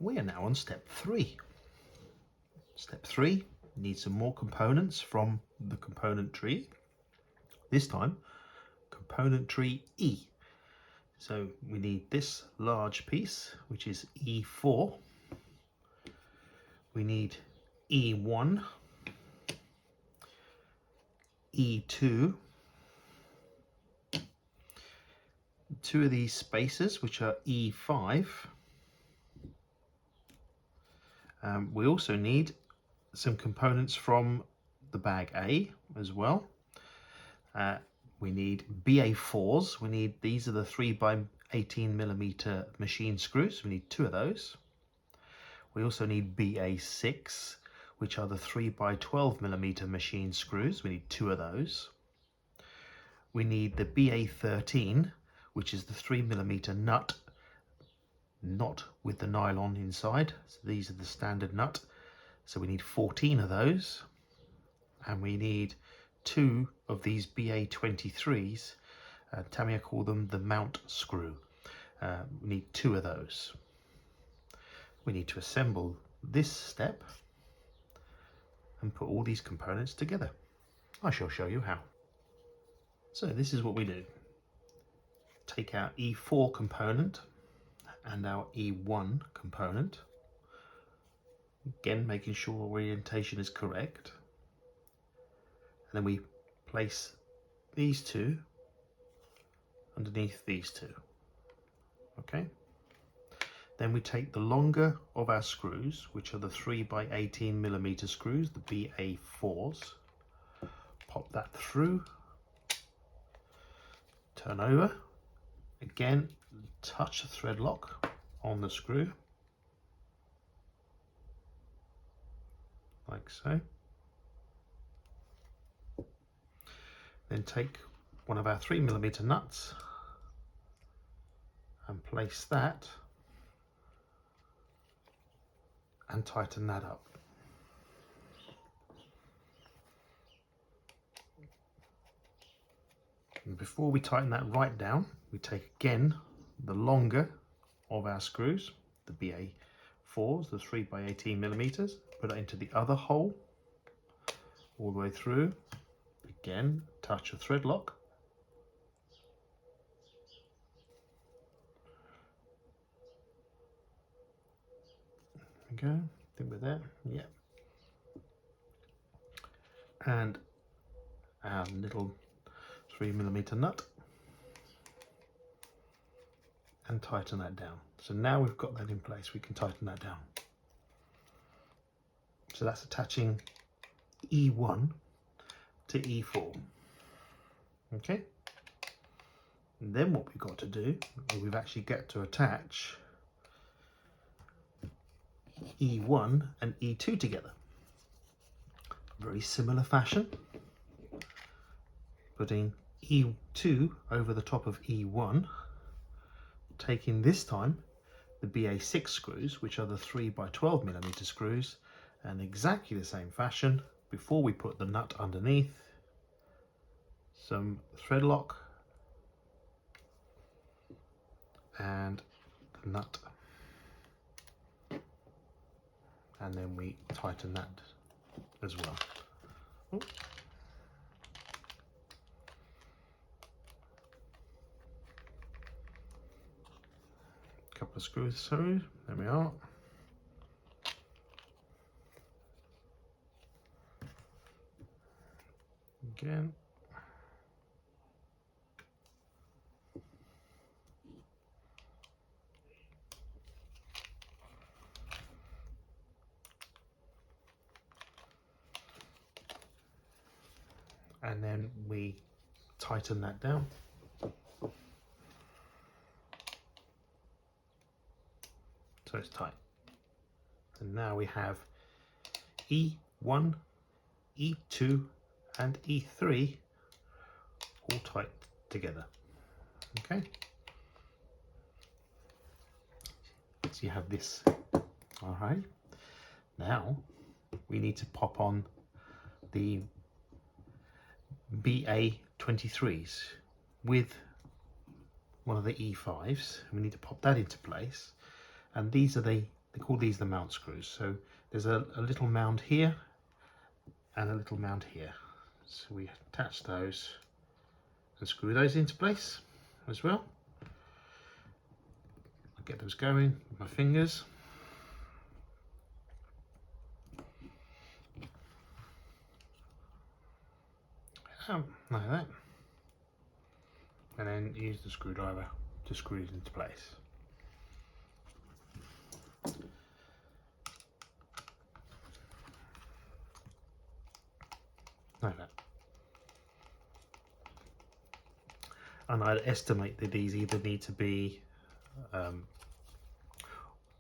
We are now on step 3. Step 3, need some more components from the component tree. This time, component tree E. So we need this large piece, which is E4. We need E1, E2, two of these spacers, which are E5. We also need some components from the bag A as well. We need BA4s. These are the 3x18mm machine screws. We need 2 of those. We also need BA6, which are the 3x12mm machine screws. We need 2 of those. We need the BA13, which is the 3mm nut, not with the nylon inside. So these are the standard nut. So we need 14 of those. And we need 2 of these BA23s. Tamiya call them the mount screw. We need 2 of those. We need to assemble this step and put all these components together. I shall show you how. So this is what we do. Take our E4 component and our E1 component. Again, making sure orientation is correct. And then we place these 2 underneath these 2. Okay. Then we take the longer of our screws, which are the 3x18mm screws, the BA4s. Pop that through. Turn over. Again, touch the thread lock on the screw, like so. Then take one of our 3mm nuts and place that and tighten that up. And before we tighten that right down, we take again the longer of our screws, the BA4s, the 3x18mm, put it into the other hole all the way through. Again, touch a thread lock. There we go, I think we're there, yeah. And our little 3mm nut, and tighten that down. So now we've got that in place, we can tighten that down. So that's attaching E1 to E4. Okay. And then what we've got to do is we've actually got to attach E1 and E2 together. Very similar fashion. Putting E2 over the top of E1, taking this time the BA6 screws, which are the 3x12mm screws, and exactly the same fashion, before we put the nut underneath, some thread lock and the nut, and then we tighten that as well. Ooh. Couple of screws through, there we are. Again. And then we tighten that down. So it's tight. And now we have E1, E2 and E3 all tight together. Okay. So you have this. All right. Now we need to pop on the BA23s with one of the E5s. We need to pop that into place. And these are the they call these the mount screws. So there's a little mound here and a little mound here. So we attach those and screw those into place as well. I'll get those going with my fingers. Like that. And then use the screwdriver to screw it into place. Like that. And I'd estimate that these either need to be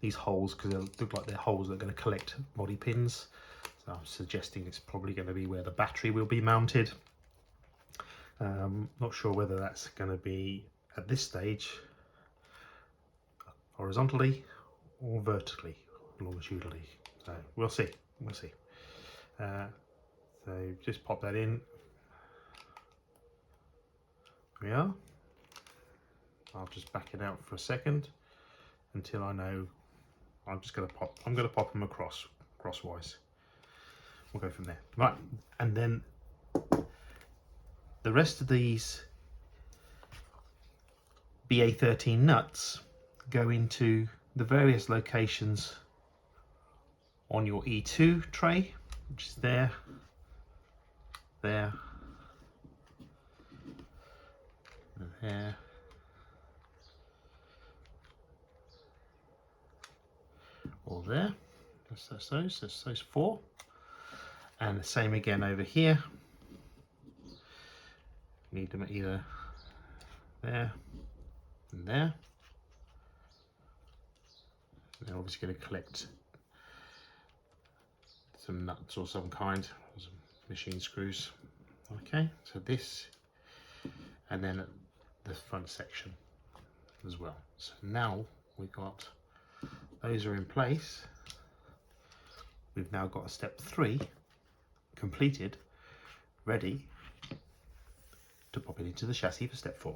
these holes, because they look like they're holes that are going to collect body pins. So I'm suggesting it's probably going to be where the battery will be mounted. Not sure whether that's going to be at this stage horizontally or vertically, longitudinally. So we'll see. We'll see. So just pop that in. There we are. I'll just back it out for a second until I know. I'm going to pop them crosswise. We'll go from there. Right, and then the rest of these BA13 nuts go into the various locations on your E2 tray, which is there, and there, or there. That's those four, and the same again over here. Need them either there and there. They're obviously going to collect some nuts or some kind, some machine screws. Okay, so this, and then the front section as well. So now we've got those are in place. We've now got step 3 completed, ready to pop it into the chassis for step 4.